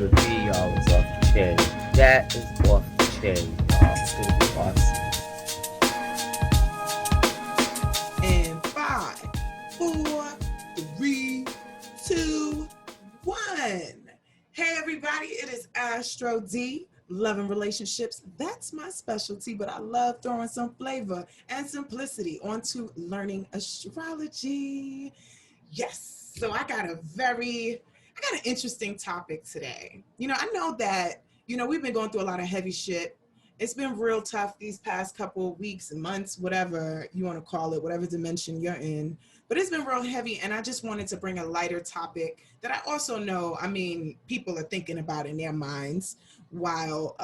Astro D, y'all, is off the chain. That is off the chain, y'all. It's gonna be awesome. And 5, 4, 3, 2, 1. Hey everybody, it is Astro D. Love and relationships, that's my specialty, but I love throwing some flavor and simplicity onto learning astrology. Yes, so I got an interesting topic today. I know that, we've been going through a lot of heavy shit. It's been real tough these past couple of weeks and months, whatever you want to call it, whatever dimension you're in. But it's been real heavy, and I just wanted to bring a lighter topic that I also know, people are thinking about in their minds while,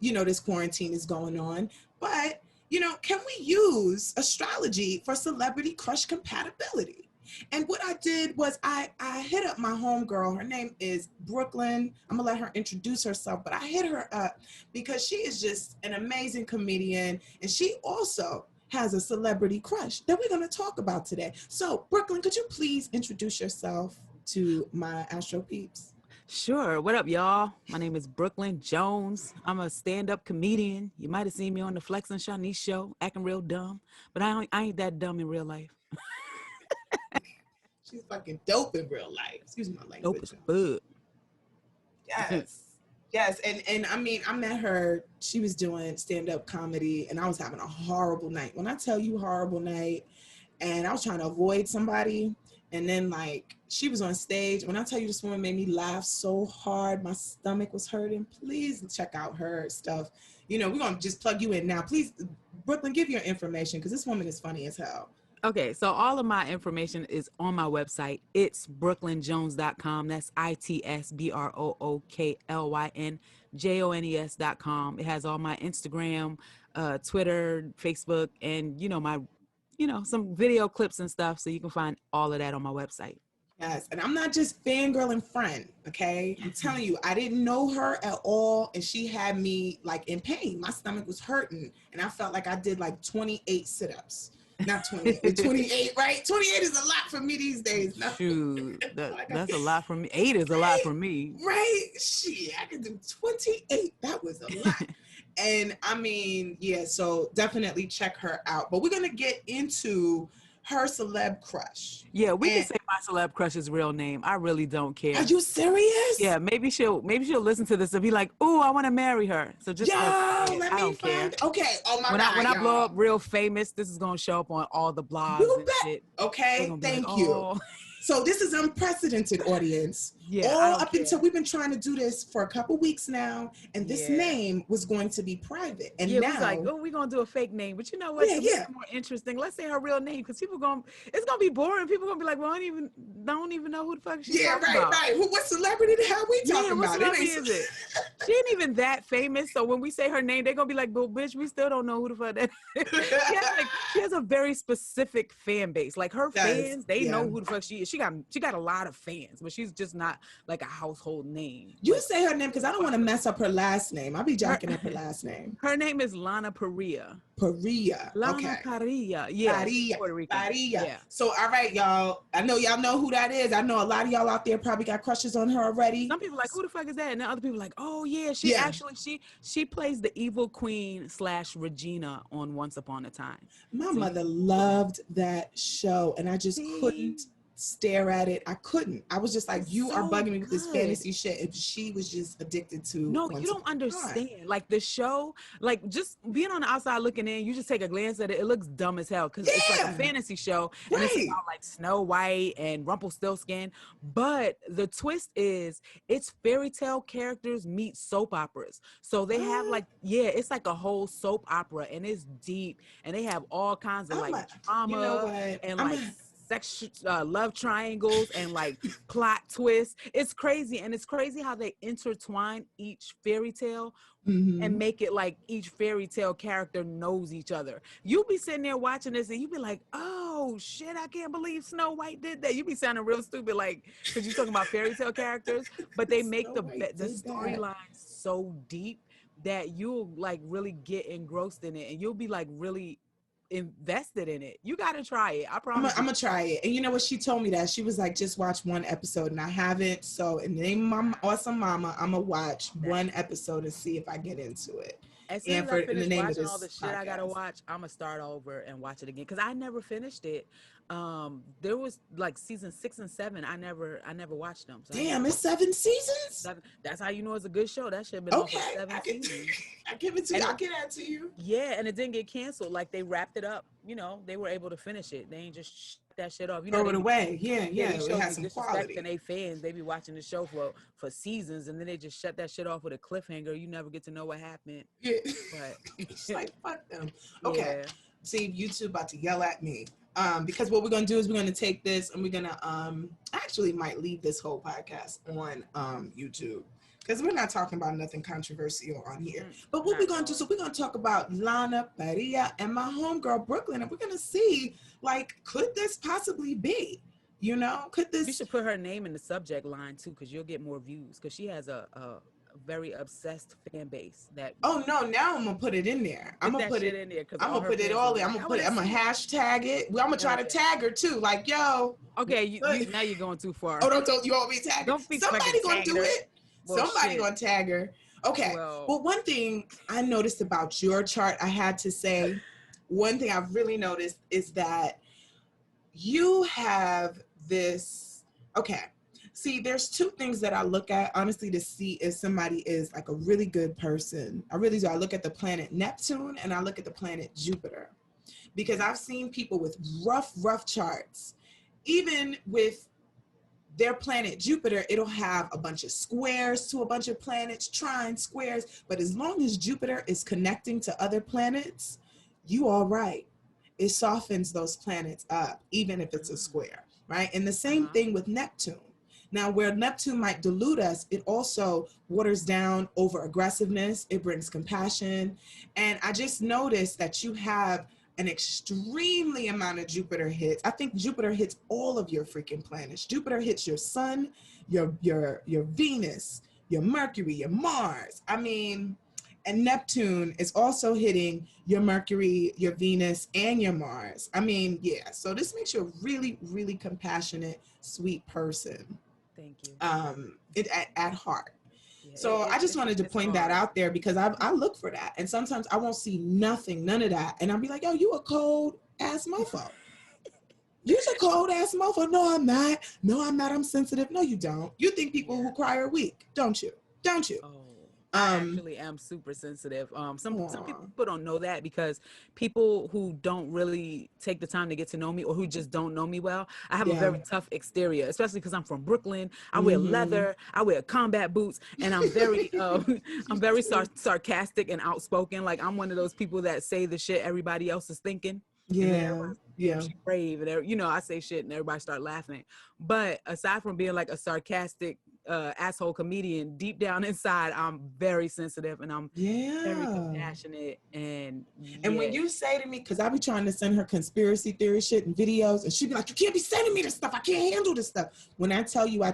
this quarantine is going on. But, can we use astrology for celebrity crush compatibility? And what I did was I hit up my homegirl. Her name is Brooklyn. I'm going to let her introduce herself, but I hit her up because she is just an amazing comedian, and she also has a celebrity crush that we're going to talk about today. So, Brooklyn, could you please introduce yourself to my Astro peeps? Sure. What up, y'all? My name is Brooklyn Jones. I'm a stand-up comedian. You might have seen me on the Flex and Shanice show, acting real dumb, but I ain't that dumb in real life. She's fucking dope in real life. Excuse my language. Dope as fuck. Yes. And I met her, she was doing stand-up comedy, and I was having a horrible night. When I tell you horrible night, and I was trying to avoid somebody, and then she was on stage. When I tell you this woman made me laugh so hard, my stomach was hurting. Please check out her stuff. We're going to just plug you in now. Please, Brooklyn, give your information, because this woman is funny as hell. Okay, so all of my information is on my website. It's brooklynjones.com. That's ITSBROOKLYNJONES.com. It has all my Instagram, Twitter, Facebook, and some video clips and stuff. So you can find all of that on my website. Yes, and I'm not just fangirl and friend, okay? I'm telling you, I didn't know her at all, and she had me in pain. My stomach was hurting, and I felt like I did 28 sit-ups. Not 28, 28, right? 28 is a lot for me these days. No. Shoot, that's a lot for me. 8 is a lot for me. Right? Shit, I could do 28. That was a lot. And so definitely check her out. But we're going to get into her celeb crush. Yeah, we can say my celeb crush's real name. I really don't care. Are you serious? Yeah, maybe she'll listen to this and be like, "Ooh, I want to marry her." So just let me find. Okay. Oh my God. When I blow up real famous, this is gonna show up on all the blogs and shit. Okay. Thank you. So this is unprecedented, audience. Yeah. Until we've been trying to do this for a couple weeks now, and this name was going to be private. And now, we're gonna do a fake name. But you know what? It's more interesting. Let's say her real name, because it's gonna be boring. People gonna be like, well, I don't even know who the fuck she's talking about. Right. What celebrity the hell we talking about? What celebrity is it? She ain't even that famous. So when we say her name, they're gonna be like, well, bitch, we still don't know who the fuck that is. she has a very specific fan base. Her fans, they know who the fuck she is. She got a lot of fans, but she's just not a household name. You say her name because I don't want to mess up her last name. I'll be jacking up her last name. Her name is Lana Parrilla. Lana Parrilla. Yeah. Parrilla. Yeah. So, all right, y'all. I know y'all know who that is. I know a lot of y'all out there probably got crushes on her already. Some people who the fuck is that? And then other people oh yeah, she plays the evil queen / Regina on Once Upon a Time. My mother loved that show, and I just couldn't stare at it. I couldn't. I was just like, you are bugging me with this fantasy shit. And she was just addicted to. No, you don't understand. The show, just being on the outside looking in, you just take a glance at it. It looks dumb as hell because it's a fantasy show, and it's about Snow White and Rumpelstiltskin. But the twist is, it's fairy tale characters meet soap operas. So they have it's like a whole soap opera, and it's deep, and they have all kinds of drama and love triangles and plot twists. It's crazy, and it's crazy how they intertwine each fairy tale and make it each fairy tale character knows each other. You'll be sitting there watching this and you'll be like, oh shit, I can't believe Snow White did that. You be sounding real stupid because you're talking about fairy tale characters, but they make the storyline so deep that you'll really get engrossed in it, and you'll be really invested in it. You got to try it. I I'm promise. gonna try it. And you know what? She told me that she was like, just watch one episode, and I haven't. So in the name of my awesome mama, I'm gonna watch one episode and see if I get into it. As soon And as for I in the finish name of watching this all the shit I gotta podcast. watch, I'm gonna start over and watch it again because I never finished it. There was like season 6 and 7. I never watched them. So Damn, it's 7 seasons. that's how you know it's a good show. That shit been on for Okay, 7 seasons. I give it to you. I'll get that to you. Yeah, and it didn't get canceled. Like they wrapped it up. You know, they were able to finish it. They ain't just that shit off. You know, Throw it away. Yeah. These It shows has be some quality. disrespecting they fans. They be watching the show for seasons, and then they just shut that shit off with a cliffhanger. You never get to know what happened. Yeah. But It's like, fuck them. Okay. Yeah. See, YouTube about to yell at me. Because what we're gonna do is we're gonna take this and we're gonna actually might leave this whole podcast on YouTube. Because we're not talking about nothing controversial on here. But what we're going to do, so we're going to talk about Lana, Parrilla, and my homegirl, Brooklyn. And we're going to see, like, could this possibly be? You know, could this... You should put her name in the subject line, too, because you'll get more views. Because she has a very obsessed fan base. That. Oh, no, now I'm going to put it in there. I'm going to put it in there. I'm going to put it all in. I'm going to put it, I'm going to hashtag it. Well, I'm going to try to tag her, too. Like, yo. Okay, now you're going too far. Oh, don't you want me to tag her? Somebody going to do it. Well, somebody gonna tag her. Okay. Well, one thing I noticed about your chart, I had to say, one thing I've really noticed is that you have this. Okay. See, there's two things that I look at, honestly, to see if somebody is like a really good person. I really do. I look at the planet Neptune and I look at the planet Jupiter, because I've seen people with rough charts, even with their planet Jupiter, it'll have a bunch of squares to a bunch of planets, trines, squares. But as long as Jupiter is connecting to other planets, you all right. It softens those planets up, even if it's a square, right? And the same thing with Neptune. Now, where Neptune might dilute us, it also waters down over aggressiveness. It brings compassion. And I just noticed that you have an extremely amount of Jupiter hits. I think Jupiter hits all of your freaking planets. Jupiter hits your sun, your Venus, your Mercury, your Mars. I mean, and Neptune is also hitting your Mercury, your Venus, and your Mars. I mean, yeah. So this makes you a really, really compassionate, sweet person. Thank you. At heart. So I just wanted to point that out there, because I look for that. And sometimes I won't see none of that. And I'll be like, yo, you a cold ass mofo. You're a cold ass mofo. No, I'm not. No, I'm not. I'm sensitive. No, you don't. You think people who cry are weak, don't you? Don't you? Oh, I actually am super sensitive. Some people don't know that, because people who don't really take the time to get to know me, or who just don't know me well, I have a very tough exterior, especially because I'm from Brooklyn. I wear leather, I wear combat boots, and I'm very sarcastic and outspoken. Like, I'm one of those people that say the shit everybody else is thinking. Yeah. She's brave, and you know, I say shit and everybody start laughing. But aside from being like a sarcastic asshole comedian, deep down inside, I'm very sensitive, and I'm very compassionate. And when you say to me, because I be trying to send her conspiracy theory shit and videos, and she be like, you can't be sending me this stuff. I can't handle this stuff. When I tell you, I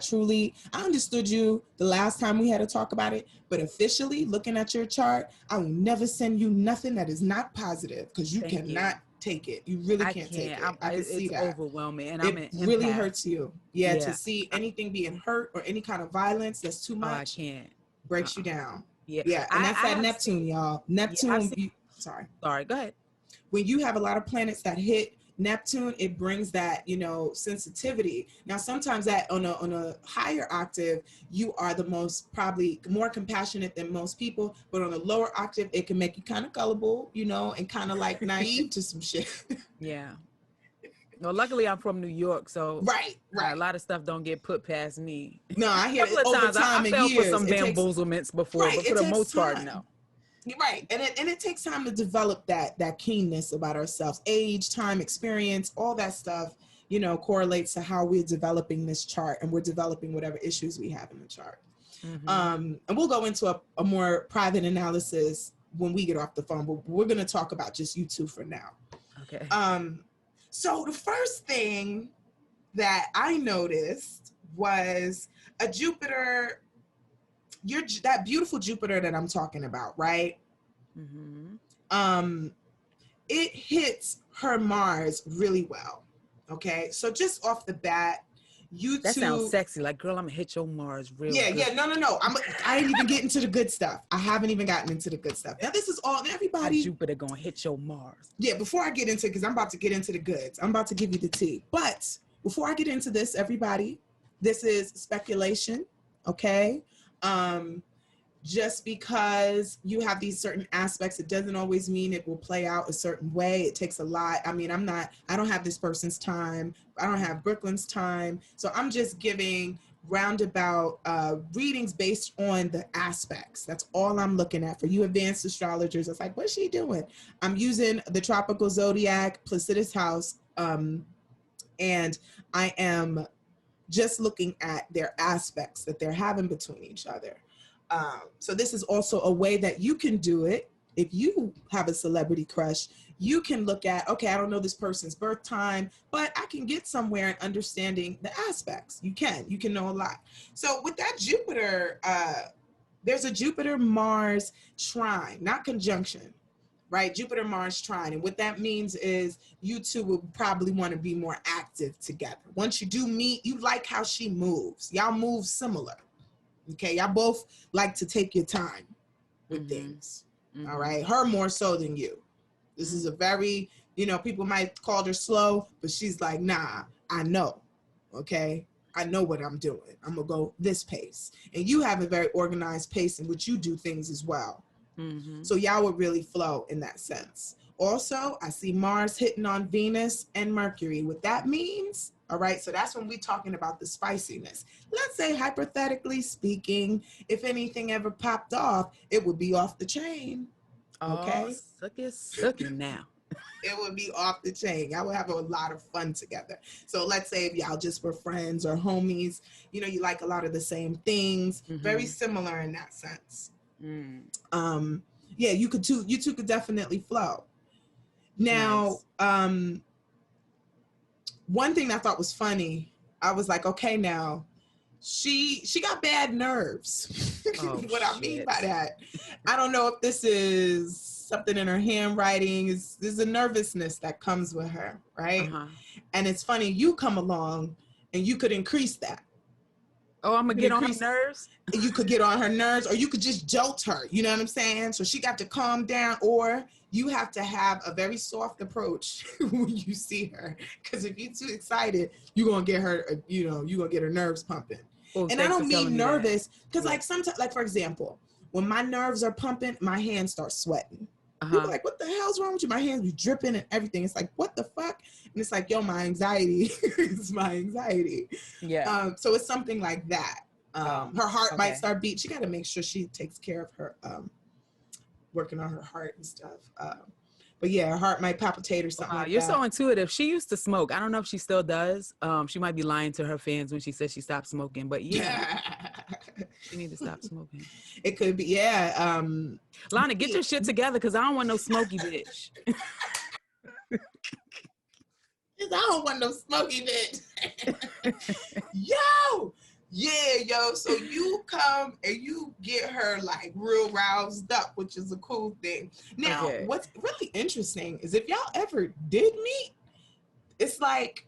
understood you the last time we had to talk about it, but officially looking at your chart, I will never send you nothing that is not positive, because you cannot take it. You really can't take it. I can see that. It's overwhelming, and it really hurts you. Yeah, to see anything being hurt or any kind of violence that's too much. I can't. Breaks you down. Yeah. And that's that Neptune, y'all. Neptune. Sorry, go ahead. When you have a lot of planets that hit Neptune, it brings that, sensitivity. Now, sometimes that on a higher octave, you are probably more compassionate than most people, but on a lower octave, it can make you kind of gullible, and kind of like naive to some shit. Yeah. No, luckily I'm from New York, so right. A lot of stuff don't get put past me. No, I hear it over time I fell for some bamboozlements before, but for the most part, no. Right. And it takes time to develop that keenness about ourselves. Age, time, experience, all that stuff, correlates to how we're developing this chart, and we're developing whatever issues we have in the chart. And we'll go into a more private analysis when we get off the phone, but we're going to talk about just you two for now. Okay. So the first thing that I noticed was a Jupiter, that beautiful Jupiter that I'm talking about, right? it hits her Mars really well. Okay, so just off the bat, you That two. sounds sexy. Like, girl, I'm gonna hit your Mars real good. Yeah, no. I ain't even getting to the good stuff. I haven't even gotten into the good stuff. Now this is all everybody. Jupiter gonna hit your Mars. Yeah, before I get into, because I'm about to get into the goods. I'm about to give you the tea. But before I get into this, everybody, this is speculation. Okay. Just because you have these certain aspects, it doesn't always mean it will play out a certain way. It takes a lot. I mean, I don't have this person's time. I don't have Brooklyn's time. So I'm just giving roundabout readings based on the aspects. That's all I'm looking at. For you advanced astrologers, it's like, what's she doing? I'm using the tropical zodiac, Placidus house, and I am just looking at their aspects that they're having between each other. So this is also a way that you can do it. If you have a celebrity crush, you can look at, okay, I don't know this person's birth time, but I can get somewhere in understanding the aspects. You can know a lot. So with that Jupiter, there's a Jupiter-Mars trine, not conjunction, right? Jupiter-Mars trine. And what that means is you two will probably want to be more active together. Once you do meet, you like how she moves. Y'all move similar. Okay, y'all both like to take your time with things. All right, her more so than you. This is a very, people might call her slow, but she's like, nah, I know. Okay, I know what I'm doing. I'm gonna go this pace. And you have a very organized pace in which you do things as well. So y'all would really flow in that sense. Also, I see Mars hitting on Venus and Mercury. What that means, all right, so that's when we're talking about the spiciness. Let's say, hypothetically speaking, if anything ever popped off, it would be off the chain. Okay? Sucky now. It would be off the chain. Y'all would have a lot of fun together. So let's say if y'all just were friends or homies, you like a lot of the same things. Very similar in that sense. Yeah, you two could definitely flow. Now, nice. One thing I thought was funny, I was like, okay, now she got bad nerves. What I mean by that, I don't know if this is something in her handwriting. There's a nervousness that comes with her, right? And it's funny, you come along and you could increase that. Oh, I'm gonna get on her nerves? You could get on her nerves, or you could just jolt her, you know what I'm saying? So she got to calm down, or you have to have a very soft approach when you see her. Because if you're too excited, you're gonna get her, you're gonna get her nerves pumping. And I don't mean nervous, because like sometimes, like for example, when my nerves are pumping, my hands start sweating. People are like, what the hell's wrong with you? My hands be dripping and everything. It's like, what the fuck? And it's like, yo, my anxiety is my anxiety. Yeah. So it's something like that. Her heart might start beating. She got to make sure she takes care of her, working on her heart and stuff. But yeah, her heart might palpitate or something. Like you're that. So intuitive. She used to smoke. I don't know if she still does. She might be lying to her fans when she says she stopped smoking, but yeah. She need to stop smoking. It could be, yeah. Lana, get your shit together, because I don't want no smoky bitch. I don't want no smoky bitch. Yo! Yeah, yo. So you come and you get her like real roused up, which is a cool thing. Now, what's really interesting is if y'all ever did meet, it's like,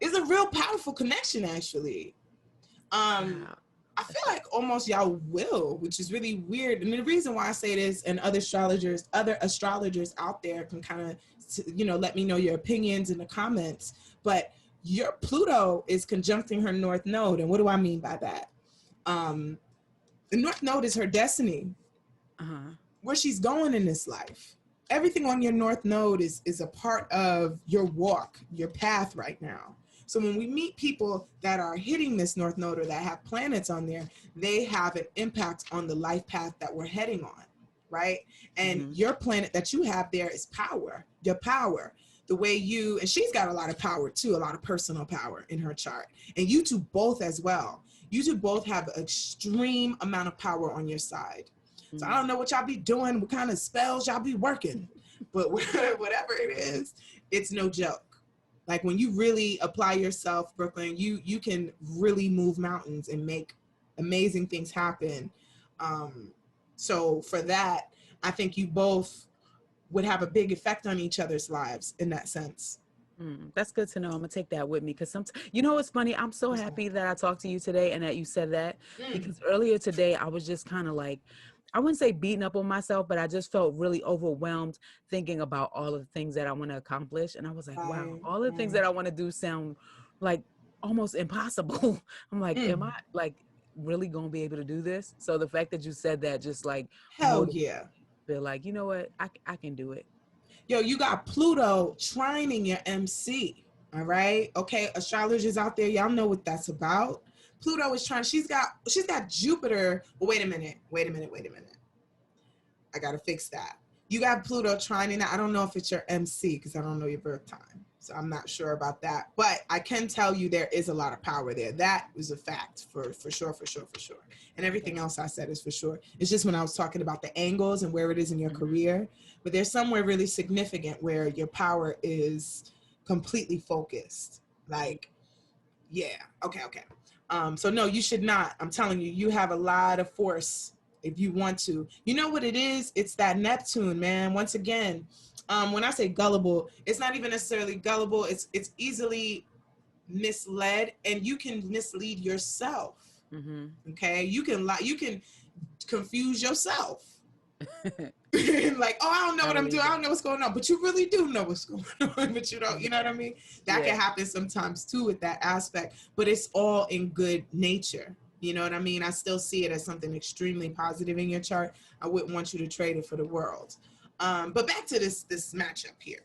it's a real powerful connection, actually. I feel like almost y'all will, which is really weird. And the reason why I say this, and other astrologers out there can kind of, let me know your opinions in the comments. But your Pluto is conjuncting her North Node. And what do I mean by that? The North Node is her destiny, where she's going in this life. Everything on your North Node is a part of your walk, your path right now. So when we meet people that are hitting this North Node or that have planets on there, they have an impact on the life path that we're heading on, right? And your planet that you have there is power, your power. The way and she's got a lot of power too, a lot of personal power in her chart. And you two both as well. You two both have an extreme amount of power on your side. So I don't know what y'all be doing, what kind of spells y'all be working, but whatever it is, it's no joke. Like when you really apply yourself, Brooklyn, you can really move mountains and make amazing things happen. So for that, I think you both would have a big effect on each other's lives in that sense. That's good to know. I'm gonna take that with me because you know what's funny? I'm so happy that I talked to you today and that you said that because earlier today I was just kind of like, I wouldn't say beating up on myself, but I just felt really overwhelmed thinking about all of the things that I want to accomplish. And I was like, wow, all the things that I want to do sound like almost impossible. I'm like, am I like really gonna be able to do this? So the fact that you said that just like Hell yeah. feel like, you know what, I can do it. Yo, you got Pluto trining your MC. All right. Okay. Astrologers out there, y'all know what that's about. Pluto is trying, she's got Jupiter. Well, wait a minute. I gotta fix that. You got Pluto trining. I don't know if it's your MC because I don't know your birth time. So I'm not sure about that. But I can tell you there is a lot of power there. That is a fact for sure. And everything else I said is for sure. It's just when I was talking about the angles and where it is in your career. But there's somewhere really significant where your power is completely focused. Like, yeah. Okay. So no, you should not. I'm telling you, you have a lot of force if you want to. You know what it is? It's that Neptune, man. Once again, when I say gullible, it's not even necessarily gullible. It's easily misled, and you can mislead yourself. Okay, you can confuse yourself. Like, oh, I don't know what I'm doing. I don't know what's going on, but you really do know what's going on, but you don't. You know what I mean? That can happen sometimes too with that aspect, but it's all in good nature. You know what I mean? I still see it as something extremely positive in your chart. I wouldn't want you to trade it for the world. But back to this matchup here.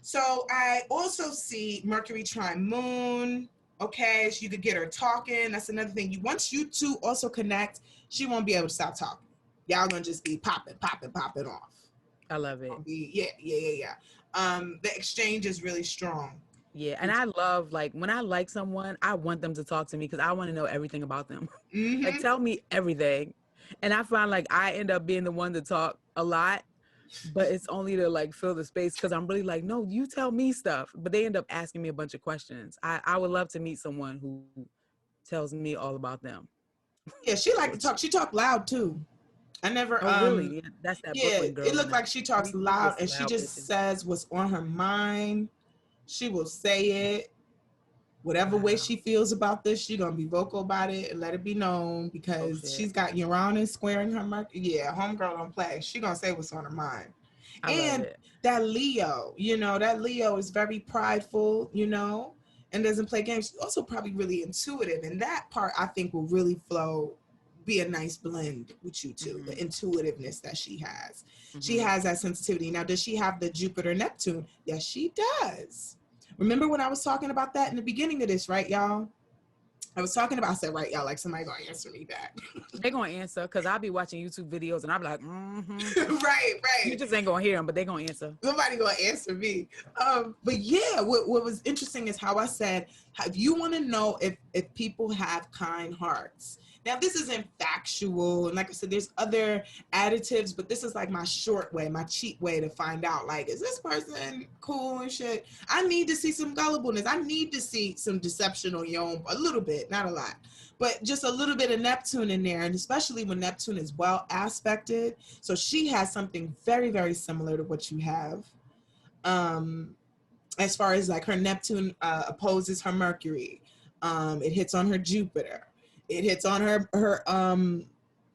So I also see Mercury trine Moon. Okay, so you could get her talking. That's another thing. Once you two also connect, she won't be able to stop talking. Y'all gonna just be popping off. I love it. Yeah. The exchange is really strong. Yeah, and I love, like, when I like someone, I want them to talk to me because I want to know everything about them. Like, tell me everything. And I find like I end up being the one to talk a lot, but it's only to like fill the space because I'm really like, no, you tell me stuff. But they end up asking me a bunch of questions. I would love to meet someone who tells me all about them. Yeah, she like to talk. She talk loud too. I never. Really? Yeah, that's that Brooklyn girl. It looked like she talks loud, and she just says what's on her mind. She will say it, whatever way she feels about this. She's gonna be vocal about it and let it be known because she's got Uranus squaring her Mercury. Yeah, homegirl don't play. She gonna say what's on her mind. And that Leo, that Leo is very prideful, and doesn't play games. She's also probably really intuitive, and that part I think will really be a nice blend with you two, the intuitiveness that she has. She has that sensitivity. Now, does she have the Jupiter Neptune? Yes, she does. Remember when I was talking about that in the beginning of this, right, y'all? I said, right, y'all, like somebody gonna answer me back. They gonna answer because I'll be watching YouTube videos and I'll be like, right. You just ain't gonna hear them, but they gonna answer. Somebody gonna answer me. But yeah, what was interesting is how I said, if you want to know if people have kind hearts. Now, this isn't factual, and like I said, there's other additives, but this is like my short way, my cheap way to find out, like, is this person cool and shit? I need to see some gullibleness. I need to see some deception on your own, a little bit, not a lot, but just a little bit of Neptune in there, and especially when Neptune is well aspected. So she has something very, very similar to what you have. As far as like her Neptune opposes her Mercury. It hits on her Jupiter. It hits on her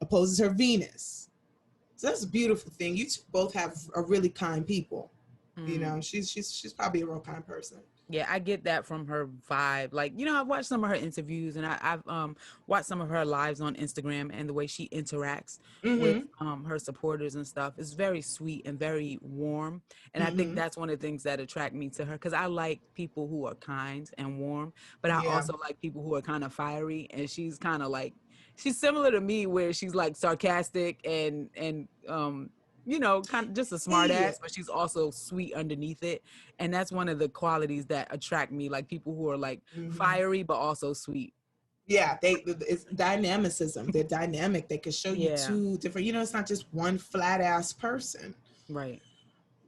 opposes her Venus. So that's a beautiful thing. You two both are really kind people. She's probably a real kind person. Yeah, I get that from her vibe. Like, I've watched some of her interviews and I've watched some of her lives on Instagram, and the way she interacts with her supporters and stuff is very sweet and very warm. And I think that's one of the things that attract me to her, because I like people who are kind and warm, but I also like people who are kind of fiery. And she's kind of like, she's similar to me, where she's like sarcastic and kind of just a smart ass, but she's also sweet underneath it. And that's one of the qualities that attract me, like people who are like fiery, but also sweet. Yeah, it's dynamicism. They're dynamic. They can show you two different, it's not just one flat ass person. Right.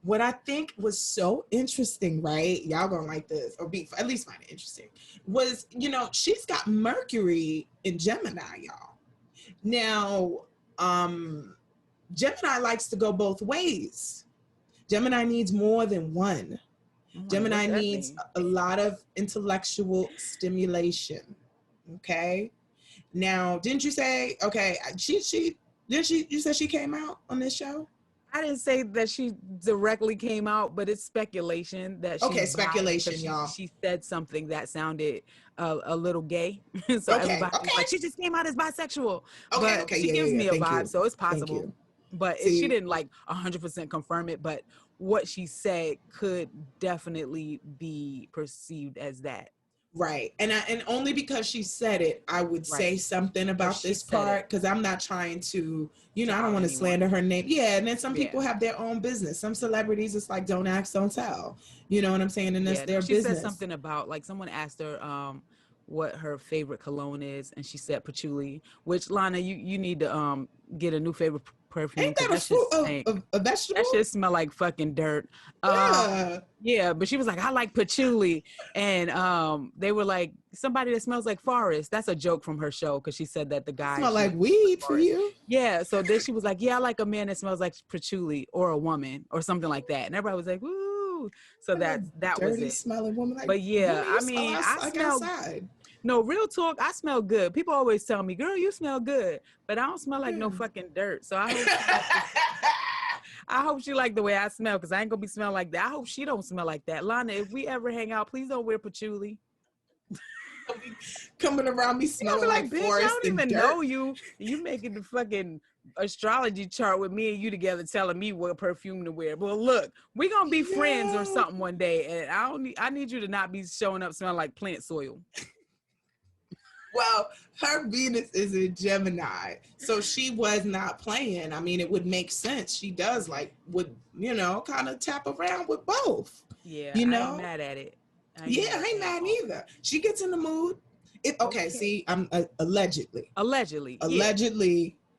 What I think was so interesting, right? Y'all gonna like this, or at least find it interesting, was, she's got Mercury in Gemini, y'all. Now, Gemini likes to go both ways. Gemini needs more than one. Gemini What that needs mean? a lot of intellectual stimulation. Okay. Now, didn't you say, okay, you said she came out on this show? I didn't say that she directly came out, but it's speculation that she's Okay, bi speculation, because y'all. she said something that sounded a little gay. So Okay, everybody was like, she just came out as bisexual. Okay, But okay, she yeah, gives yeah, me yeah. a Thank vibe, you. so it's Thank possible. you. But she didn't like 100% confirm it, but what she said could definitely be perceived as that. Right. And only because she said it, I would say Right. something about this part, because I'm not trying to, I don't want to slander her name. Yeah. And then some people have their own business. Some celebrities, it's like, don't ask, don't tell. You know what I'm saying? And that's their she business. said something about, like, someone asked her what her favorite cologne is, and she said patchouli, which, Lana, you need to get a new favorite perfume. Ain't that a fruit of a vegetable? That shit smell like fucking dirt. Yeah, but she was like, I like patchouli. And they were like, somebody that smells like forest. That's a joke from her show, because she said that the guy smell like weed for you. Yeah, so then she was like, yeah, I like a man that smells like patchouli, or a woman, or something like that. And everybody was like, woo. So that was dirty it. smelling woman. Like, but yeah, I mean, I smell outside. No, real talk, I smell good. People always tell me, girl, you smell good, but I don't smell like no fucking dirt. So I hope I hope she like the way I smell, because I ain't gonna be smelling like that. I hope she don't smell like that. Lana, if we ever hang out, please don't wear patchouli. Coming around me smelling like bitch, forest. I don't even know you. You making the fucking astrology chart with me and you together, telling me what perfume to wear. Well, look, we gonna be friends or something one day, and I need you to not be showing up smelling like plant soil. Well, her Venus is in Gemini, so she was not playing. I mean, it would make sense. She does would kind of tap around with both. Yeah, I ain't mad at it. I ain't mad either. She gets in the mood. See, I'm allegedly.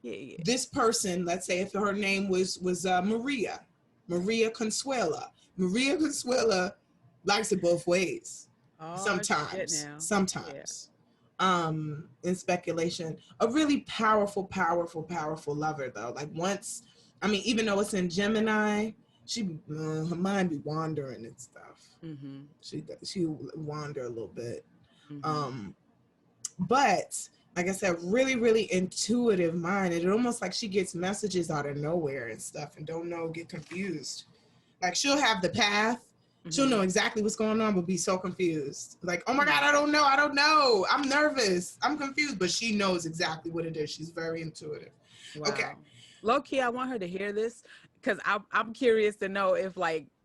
Yeah. This person, let's say if her name was Maria Consuela. Maria Consuela likes it both ways. Sometimes. Yeah. In speculation, a really powerful lover though. Like once, I mean, even though it's in Gemini, her mind be wandering and stuff. Mm-hmm. She wander a little bit. Mm-hmm. But like I said, really intuitive mind. It's almost like she gets messages out of nowhere and stuff and get confused. Like she'll have the path. She'll know exactly what's going on, but be so confused. Like, oh my God, I don't know. I'm nervous. I'm confused. But she knows exactly what it is. She's very intuitive. Wow. Okay. Low key, I want her to hear this, because I'm curious to know if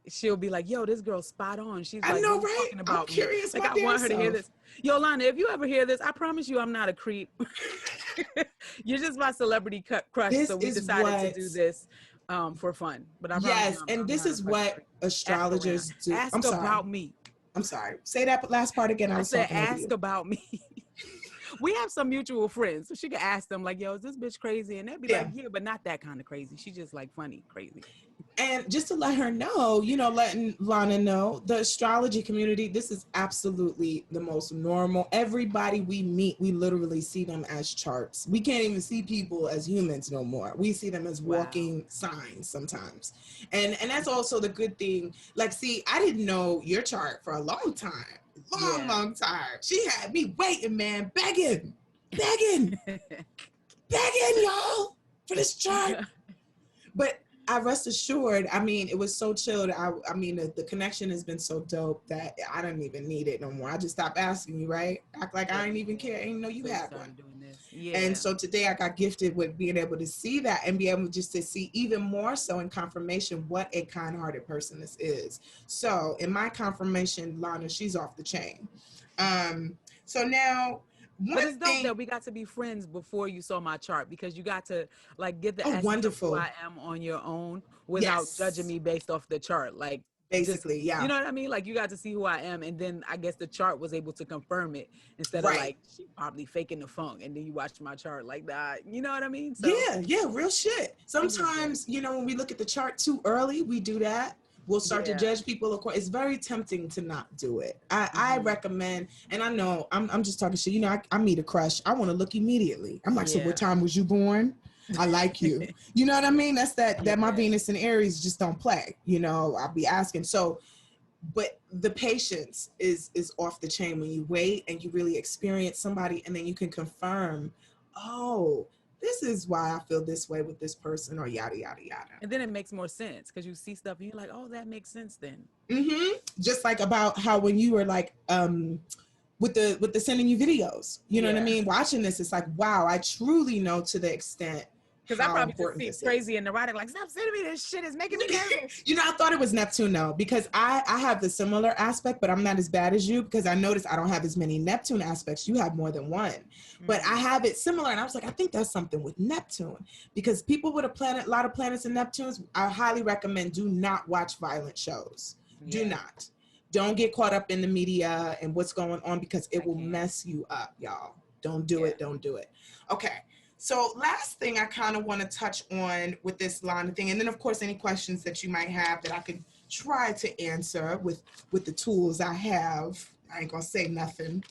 she'll be like, yo, this girl's spot on. She's like, I know, right? Talking about I'm curious. Like, I want her to hear this. Yo, Lana, if you ever hear this, I promise you I'm not a creep. You're just my celebrity crush. So we decided to do this for fun. But I yes, and this is what astrologers do. Ask about me. I'm sorry. Say that last part again. I said, ask about me. We have some mutual friends, so she could ask them like, yo, is this bitch crazy? And they'd be like, yeah, but not that kind of crazy. She just like funny, crazy. And just to let her know, letting Lana know, the astrology community, this is absolutely the most normal. Everybody we meet, we literally see them as charts. We can't even see people as humans no more. We see them as walking signs sometimes. And that's also the good thing. Like, see, I didn't know your chart for a long time. Long time. She had me waiting, man, begging, y'all, for this chart. But I rest assured, I mean, it was so chilled. I mean, the connection has been so dope that I don't even need it no more. I just stopped asking you, right? Act like I didn't even care. I didn't know you had one. Yeah. And so today I got gifted with being able to see that and be able just to see even more so in confirmation what a kind-hearted person this is. So in my confirmation, Lana, she's off the chain. So now, but it's dope that we got to be friends before you saw my chart, because you got to get the essence of who I am on your own without judging me based off the chart. Like, basically, you know what I mean? Like, you got to see who I am, and then I guess the chart was able to confirm it instead of like she probably faking the funk, and then you watch my chart like that. You know what I mean? So, yeah, real shit. Sometimes, when we look at the chart too early, we do that. We'll start to judge people. Of course, it's very tempting to not do it. I recommend, and I know I'm just talking shit. I meet a crush. I want to look immediately. I'm like, so what time was you born? I like you. You know what I mean? That's that my Venus and Aries just don't play. You know, I'll be asking. So, but the patience is off the chain when you wait and you really experience somebody, and then you can confirm, oh, this is why I feel this way with this person, or yada yada yada. And then it makes more sense because you see stuff and you're like, oh, that makes sense then. Just like about how when you were like with the sending you videos, you know what I mean? Watching this, it's like, wow, I truly know to the extent. Because I probably just see crazy and neurotic, like, stop sending me this shit. It's making me nervous. You know, I thought it was Neptune, though, because I have the similar aspect, but I'm not as bad as you, because I noticed I don't have as many Neptune aspects. You have more than one. But I have it similar, and I was like, I think that's something with Neptune. Because people with a lot of planets in Neptunes, I highly recommend do not watch violent shows. Do not. Don't get caught up in the media and what's going on, because it will mess you up, y'all. Don't do it. Don't do it. Okay. So last thing I kind of want to touch on with this Lana thing, and then of course any questions that you might have that I could try to answer with the tools I have. I ain't gonna say nothing.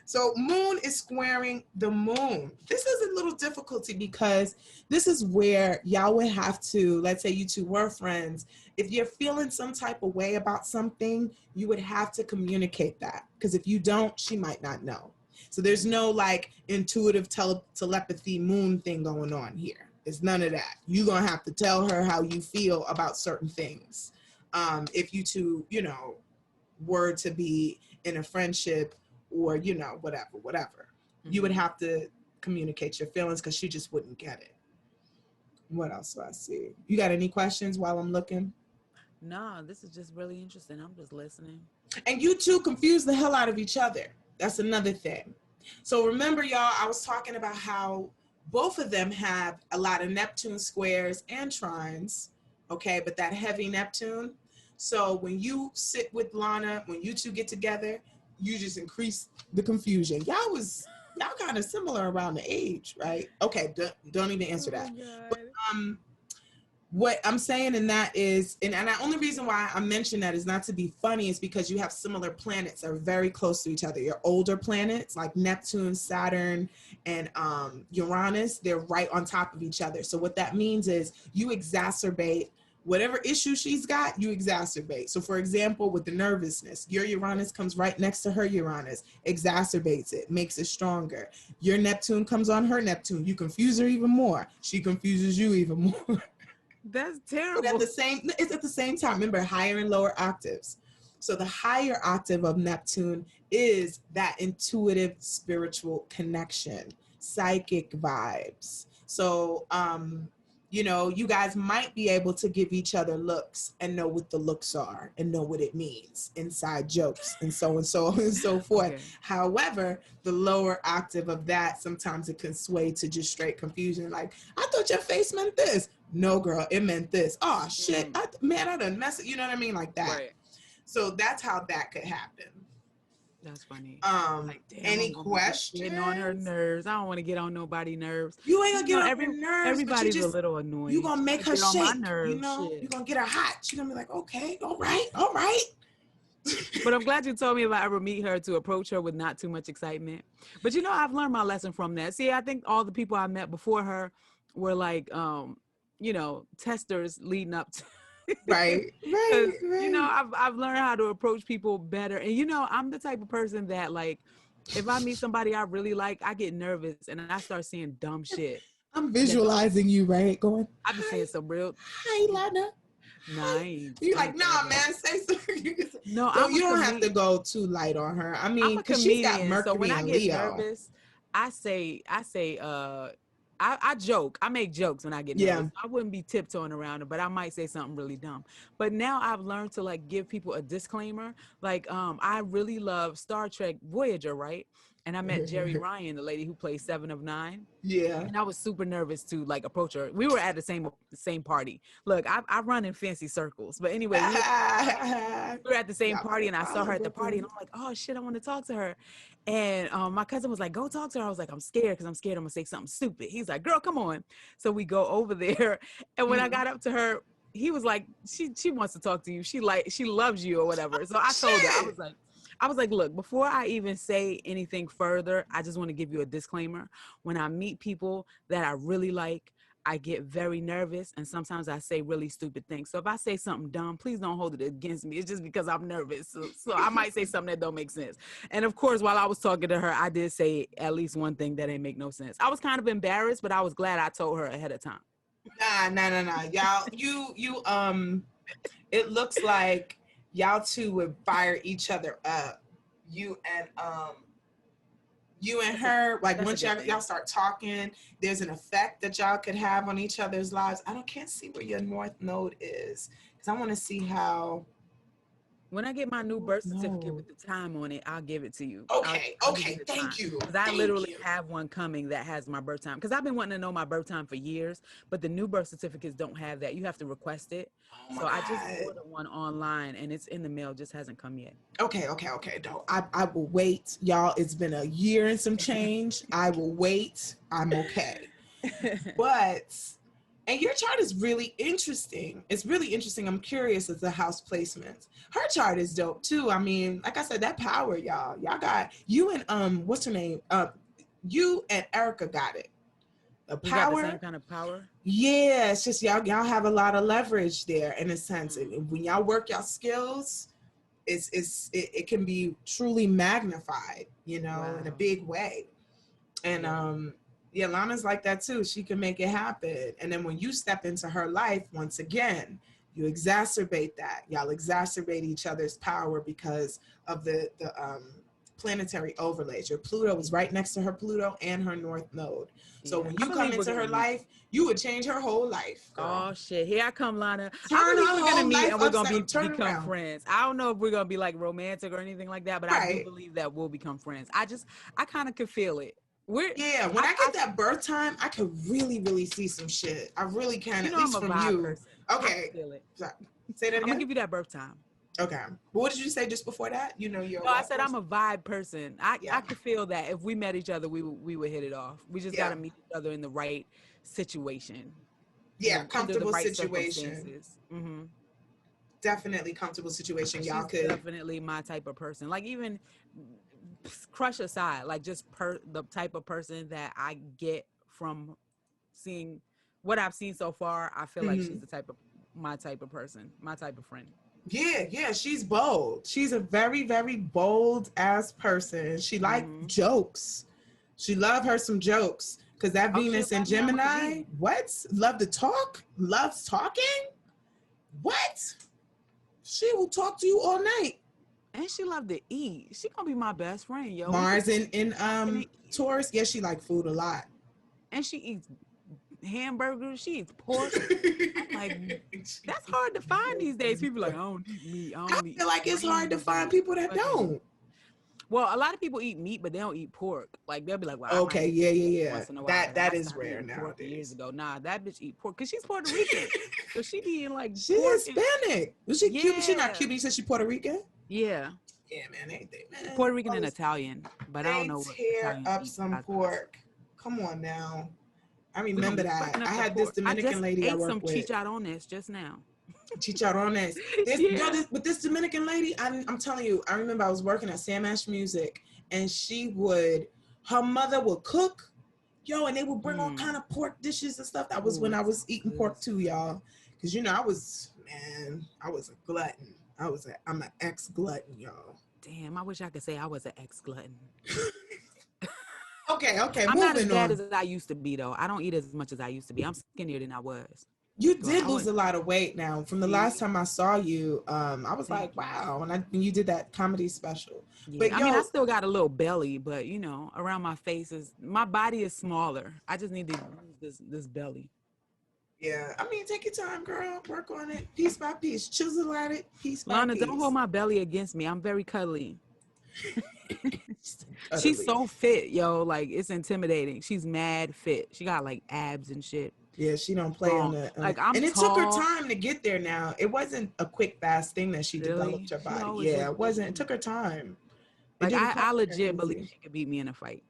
So Moon is squaring the Moon. This is a little difficulty because this is where y'all would have to, let's say you two were friends. If you're feeling some type of way about something, you would have to communicate that, because if you don't, she might not know. So there's no like intuitive telepathy Moon thing going on here. It's none of that. You're going to have to tell her how you feel about certain things. If you two, you know, were to be in a friendship or, you know, whatever. You would have to communicate your feelings, because she just wouldn't get it. What else do I see? You got any questions while I'm looking? No, this is just really interesting. I'm just listening. And you two confuse the hell out of each other. That's another thing. So remember, y'all, I was talking about how both of them have a lot of Neptune squares and trines, okay, but that heavy Neptune. So when you sit with Lana, when you two get together, you just increase the confusion. Y'all kind of similar around the age, right? Okay, don't even answer that. But, what I'm saying in that is, and the only reason why I mention that is not to be funny, is because you have similar planets that are very close to each other. Your older planets like Neptune, Saturn, and Uranus, they're right on top of each other. So what that means is you exacerbate whatever issue she's got, you exacerbate. So for example, with the nervousness, your Uranus comes right next to her Uranus, exacerbates it, makes it stronger. Your Neptune comes on her Neptune, you confuse her even more. She confuses you even more. That's terrible. But it's at the same time. Remember, higher and lower octaves. So the higher octave of Neptune is that intuitive spiritual connection, psychic vibes. So, you know, you guys might be able to give each other looks and know what the looks are and know what it means, inside jokes and so and so and so forth. Okay. However, the lower octave of that, sometimes it can sway to just straight confusion. Like, I thought your face meant this. No, girl, it meant this. Oh, shit. I done messed it. You know what I mean? Like that. Right. So that's how that could happen. That's funny. Like, any questions? Getting on her nerves. I don't want to get on nobody's nerves. You ain't gonna get on her nerves. Everybody's a little annoying. You gonna make her shake. On my nerves, you know, you're gonna get her hot. She's gonna be like, okay, all right. But I'm glad you told me if I ever meet her to approach her with not too much excitement. But you know, I've learned my lesson from that. See, I think all the people I met before her were like, you know, testers leading up to. Right. You know, I've learned how to approach people better. And you know, I'm the type of person that, like, if I meet somebody I really like, I get nervous and I start seeing dumb shit. I'm visualizing you, right? Going, I've been saying some real. Hi, Lana. Nice. You're like, nah, man, say something. No, so you don't have to go too light on her. I mean, because she's got Mercury, so when I get nervous, I say, I joke. I make jokes when I get nervous. I wouldn't be tiptoeing around it, but I might say something really dumb. But now I've learned to like give people a disclaimer. Like, I really love Star Trek Voyager, right? And I met Jerry Ryan, the lady who plays 7 of 9. Yeah. And I was super nervous to like approach her. We were at the same party. Look, I run in fancy circles. But anyway, we were at the same party and I saw her at the party and I'm like, oh shit, I want to talk to her. And my cousin was like, go talk to her. I was like, I'm scared because I'm scared I'm going to say something stupid. He's like, girl, come on. So we go over there. And when I got up to her, he was like, she wants to talk to you. She loves you or whatever. So I told her, I was like, look, before I even say anything further, I just want to give you a disclaimer. When I meet people that I really like, I get very nervous, and sometimes I say really stupid things. So if I say something dumb, please don't hold it against me. It's just because I'm nervous. So I might say something that don't make sense. And of course, while I was talking to her, I did say at least one thing that didn't make no sense. I was kind of embarrassed, but I was glad I told her ahead of time. Nah. Y'all, it looks like y'all two would fire each other up. You and her, like once y'all start talking, there's an effect that y'all could have on each other's lives. Can't see where your North Node is, because I want to see how. When I get my new birth certificate with the time on it, I'll give it to you. Okay, thank you. Because I literally have one coming that has my birth time. Because I've been wanting to know my birth time for years, but the new birth certificates don't have that. You have to request it. So I just ordered one online, and it's in the mail, just hasn't come yet. Okay. No, I will wait. Y'all, it's been a year and some change. I will wait. I'm okay. And your chart is really interesting. It's really interesting. I'm curious as the house placements. Her chart is dope too. I mean, like I said, that power, y'all got you and what's her name? You and Erica got it. The power. Got the same kind of power. Yeah, it's just y'all have a lot of leverage there in a sense. And when y'all work y'all skills, it can be truly magnified, in a big way. And yeah, Lana's like that too. She can make it happen. And then when you step into her life, once again, you exacerbate that. Y'all exacerbate each other's power because of the planetary overlays. Your Pluto is right next to her Pluto and her North Node. So when you come into her life, you would change her whole life. Girl. Oh shit! Here I come, Lana. I believe we're gonna meet and we're gonna become friends. I don't know if we're gonna be like romantic or anything like that, but I do believe that we'll become friends. I kind of could feel it. When I get that birth time, I can really, really see some shit. I really can, at least from you. Person. Okay. I feel it. Sorry. Say that again. I'm gonna give you that birth time. Okay. What did you say just before that? You're No, I said person? I'm a vibe person. I could feel that if we met each other, we would hit it off. We just gotta meet each other in the right situation. Yeah, comfortable situation. Mm-hmm. Definitely comfortable situation. Y'all could definitely my type of person. Like even crush aside, like just the type of person that I get from seeing what I've seen so far. I feel like she's my type of person, my type of friend. Yeah, she's bold. She's a very, very bold ass person. She like jokes. She love her some jokes because that Venus in Gemini. What? Love to talk? Loves talking? What? She will talk to you all night. And she love to eat. She gonna be my best friend, yo. Mars in Taurus. Yeah, she like food a lot. And she eats hamburgers. She eats pork. I'm like, that's hard to find these days. People are like, I don't eat meat. I feel like it's hard to find people that don't. Well, a lot of people eat meat, but they don't eat pork. Like they'll be like, well, okay, yeah. That is rare nowadays. Years ago, nah, that bitch eat pork because she's Puerto Rican, so she be in like she's Hispanic. Was she Cuban? She not Cuban. You said she Puerto Rican. Yeah. Yeah, man, ain't they, man? Puerto Rican and Italian, but I don't know what. Tear up some pork. Come on now. I remember that. I had this Dominican lady I worked with. I just ate some chicharrones just now. Chicharrones. With this Dominican lady, I'm telling you, I remember I was working at Sam Ash Music, and her mother would cook, and they would bring all kind of pork dishes and stuff. That was when I was eating pork too, y'all. Because, I was a glutton. I'm an ex-glutton, y'all. Damn, I wish I could say I was an ex-glutton. Okay. I'm not as bad as I used to be, though. I don't eat as much as I used to be. I'm skinnier than I was. You did lose a lot of weight now. From the last time I saw you, I was like, wow. When you did that comedy special. Yeah. But I mean, I still got a little belly, but, around my face my body is smaller. I just need to use this belly. Yeah, I mean, take your time, girl. Work on it, piece by piece. Chisel at it, piece by Lana, piece. don't hold my belly against me. I'm very cuddly. She's so fit, yo. Like, it's intimidating. She's mad fit. She got like abs and shit. Yeah, she don't play on that. And it took her time to get there. Now, it wasn't a quick, fast thing that she developed her body. Yeah, it wasn't. It took her time. Like, I legit believe she could beat me in a fight.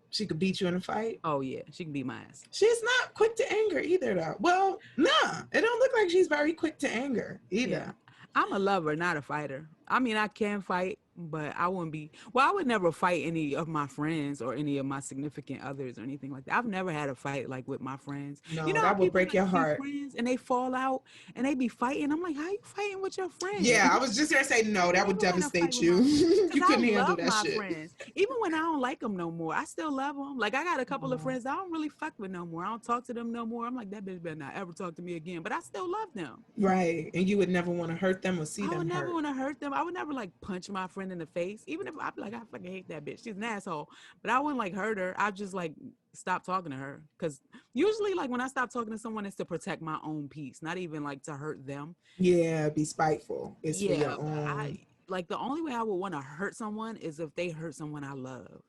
She could beat you in a fight? Oh, yeah. She can beat my ass. She's not quick to anger either, though. Well, nah. It don't look like she's very quick to anger either. Yeah. I'm a lover, not a fighter. I mean, I can fight, but I wouldn't be. Well, I would never fight any of my friends or any of my significant others or anything like that. I've never had a fight like with my friends. You No, know how that would people break your like be heart. friends and they fall out and they be fighting. I'm like, how you fighting with your Yeah, I friend? was just gonna say no. That would Never want to devastate fight with you. my friends because You I couldn't handle love that my shit. friends. Even when I don't like them no more, I still love them. Like I got a couple of Aw. friends I don't really fuck with no more. I don't talk to them no more. I'm like, that bitch better not ever talk to me again. But I still love them. Right, and you would never want to hurt them or see I would them never hurt. want to hurt them. I would never like punch my friend in the face, even if I'd be like, I fucking hate that bitch. She's an asshole. But I wouldn't like hurt her. I just like stop talking to her because usually like when I stop talking to someone, it's to protect my own peace, not even like to hurt them. Yeah, be spiteful. It's for your Yeah, but own. I like the only way I would want to hurt someone is if they hurt someone I love.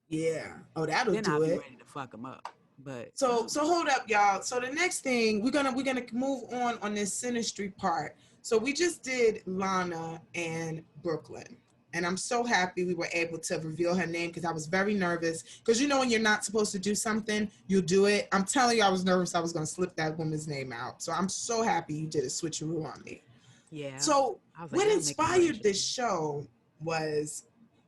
Yeah. Oh, that'll Then I'll do be it. ready to fuck them up. But So hold up, y'all. So the next thing we're gonna move on this synastry part. So we just did Lana and Brooklyn, and I'm so happy we were able to reveal her name because I was very nervous. Because you know when you're not supposed to do something, you'll do it. I'm telling you, I was nervous I was gonna slip that woman's name out. So I'm so happy you did a switcheroo on me. yeah, So I was like, what y'all making her inspired this interesting. show was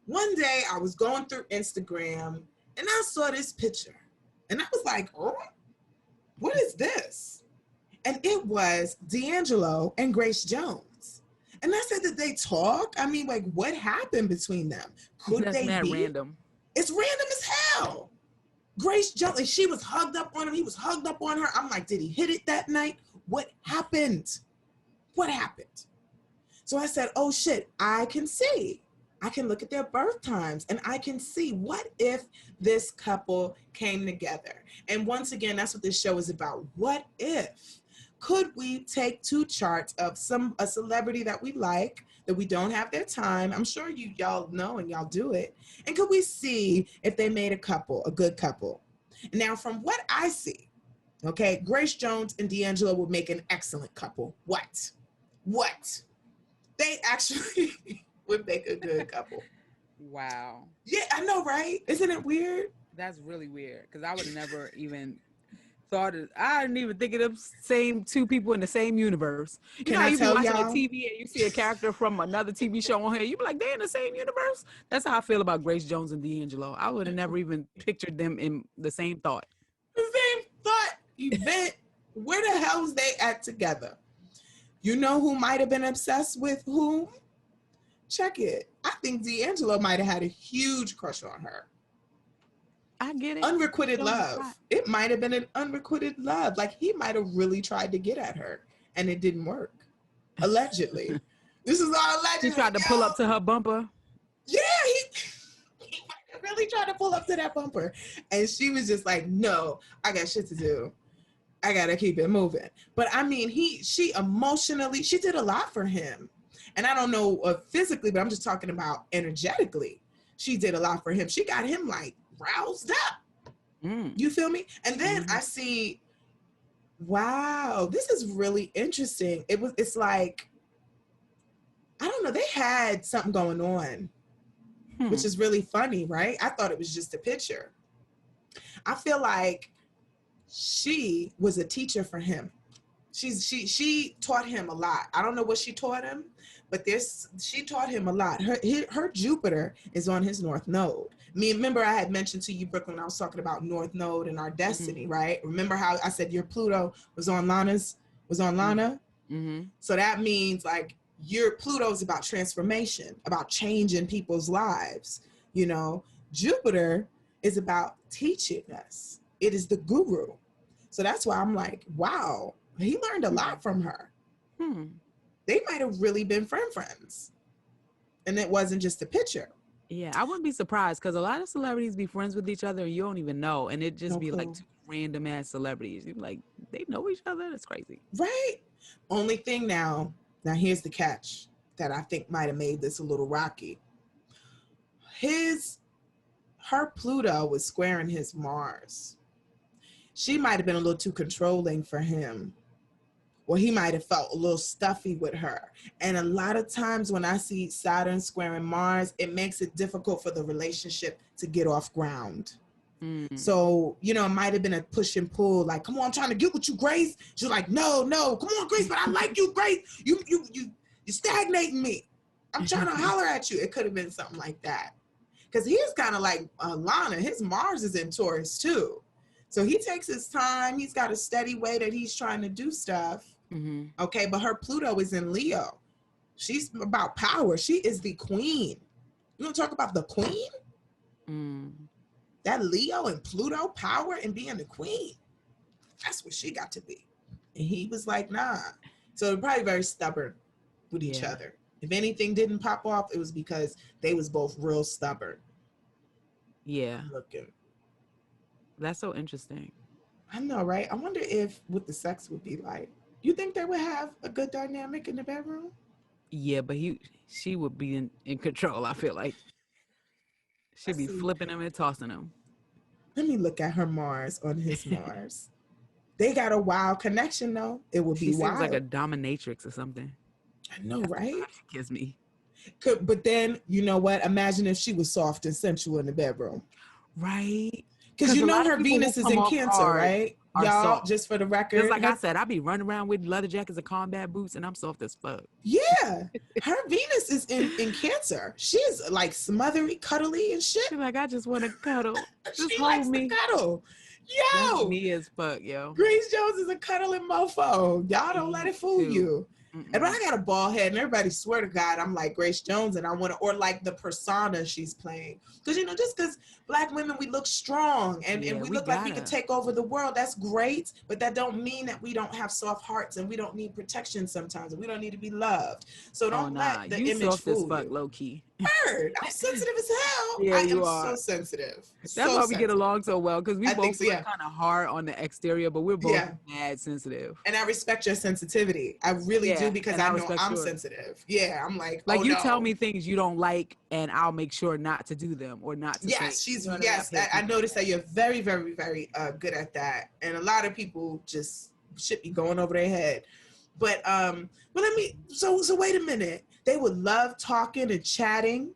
one day I was going through Instagram and I saw this picture, and I was like, oh, what is this? And it was D'Angelo and Grace Jones. And I said, did they talk? I mean, like, what happened between them? Could That's they mad be? random. It's random as hell. Grace Jones, and she was hugged up on him. He was hugged up on her. I'm like, did he hit it that night? What happened? What happened? So I said, oh shit, I can see. I can look at their birth times and I can see what if this couple came together. And once again, that's what this show is about. What if? Could we take two charts of a celebrity that we like, that we don't have their time? I'm sure y'all know and y'all do it. And could we see if they made a good couple? Now, from what I see, okay, Grace Jones and D'Angelo would make an excellent couple. What? They actually would make a good couple. Wow. Yeah, I know, right? Isn't it weird? That's really weird because I would never even thought it. I didn't even think of them same two people in the same universe. You Can know how I you be tell watching a y'all? TV and you see a character from another TV show on here, you be like, they in the same universe? That's how I feel about Grace Jones and D'Angelo. I would have never even pictured them in the same thought. The same thought event. Where the hell was they at together? You know who might have been obsessed with whom? Check it. I think D'Angelo might have had a huge crush on her. I get it. Unrequited love. It might have been an unrequited love. Like he might have really tried to get at her and it didn't work. Allegedly. This is all allegedly. He tried to pull up to her bumper. Yeah, he might have really tried to pull up to that bumper. And she was just like, no, I got shit to do. I gotta keep it moving. But I mean, she emotionally, she did a lot for him. And I don't know physically, but I'm just talking about energetically. She did a lot for him. She got him like roused up. You feel me? And then I see, wow, this is really interesting. It's like, I don't know, they had something going on, which is really funny, right? I thought it was just a picture. I feel like she was a teacher for him. She taught him a lot. I don't know what she taught him, but she taught him a lot. Her Jupiter is on his North Node. Remember I had mentioned to you, Brooklyn, I was talking about North Node and our destiny, right? Remember how I said your Pluto was on Lana? So that means like your Pluto is about transformation, about changing people's lives. You know, Jupiter is about teaching us. It is the guru. So that's why I'm like, wow, he learned a lot from her. They might have really been friends. And it wasn't just a picture. Yeah, I wouldn't be surprised because a lot of celebrities be friends with each other and you don't even know. And it just be like two random ass celebrities. You're like, they know each other? That's crazy. Right. Only thing now here's the catch that I think might have made this a little rocky. Her Pluto was squaring his Mars. She might have been a little too controlling for him. Or he might have felt a little stuffy with her. And a lot of times when I see Saturn squaring Mars, it makes it difficult for the relationship to get off ground. So, you know, it might have been a push and pull, like, come on, I'm trying to get with you, Grace. She's like, no, come on, Grace, but I like you, Grace. You're stagnating me. I'm trying to holler at you. It could have been something like that. Because he's kind of like Lana. His Mars is in Taurus too. So he takes his time. He's got a steady way that he's trying to do stuff. Mm-hmm. Okay, but her Pluto is in Leo. She's about power. She is the queen. You want to talk about the queen? Mm. That Leo and Pluto power and being the queen. That's what she got to be. And he was like, nah. So they're probably very stubborn with each other. If anything didn't pop off, it was because they was both real stubborn. Yeah. Looking. That's so interesting. I know, right? I wonder if what the sex would be like. You think they would have a good dynamic in the bedroom? Yeah, but she would be in control, I feel like. She'd be flipping him and tossing him. Let me look at her Mars on his Mars. They got a wild connection, though. It would be wild. She seems like a dominatrix or something. I know, right? She kiss me. But then, you know what? Imagine if she was soft and sensual in the bedroom. Right. Because you know her Venus is in Cancer, right? Y'all, just for the record. Just like I said, I be running around with leather jackets and combat boots, and I'm soft as fuck. Yeah. Her Venus is in Cancer. She's like smothery, cuddly and shit. She's like, I just want to cuddle. Just she hold likes me. to cuddle. Yo. That's me as fuck, yo. Grace Jones is a cuddling mofo. Y'all don't let it fool you. And I got a bald head, and everybody swear to God, I'm like Grace Jones, and I want to, or like the persona she's playing. Because, you know, just because Black women, we look strong, and we look like we could take over the world, that's great, but that don't mean that we don't have soft hearts, and we don't need protection sometimes, and we don't need to be loved. So don't let the image soft fool as fuck, you. Low key. Heard. I'm sensitive as hell. Yeah, I you am are. so sensitive. That's why we get along so well, because we both so, look kind of hard on the exterior, but we're both mad sensitive. And I respect your sensitivity. I really do, because I know I'm sensitive. Yeah, I'm like you tell me things you don't like, and I'll make sure not to do them or not to say. I noticed that you're very, very, very good at that. And a lot of people just should be going over their head. But so wait a minute. They would love talking and chatting.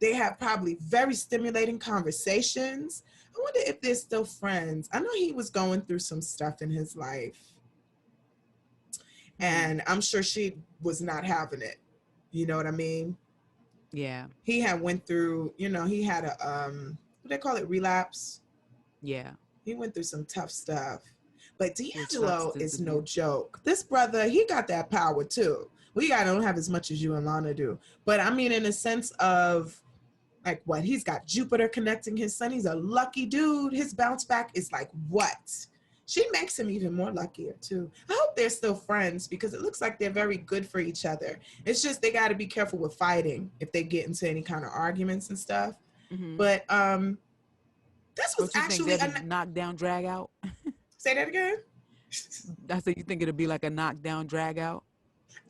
They have probably very stimulating conversations. I wonder if they're still friends. I know he was going through some stuff in his life. And I'm sure she was not having it. You know what I mean? Yeah. He had went through, you know, he had a, what do they call it? Relapse. Yeah. He went through some tough stuff. But D'Angelo is no joke. This brother, he got that power too. I don't have as much as you and Lana do. But I mean, in a sense of, like, what? He's got Jupiter connecting his sun. He's a lucky dude. His bounce back is like, what? She makes him even more luckier too. I hope they're still friends, because it looks like they're very good for each other. It's just they got to be careful with fighting if they get into any kind of arguments and stuff. Mm-hmm. But this was actually a knockdown drag out. Say that again. I said, you think it'll be like a knockdown drag out?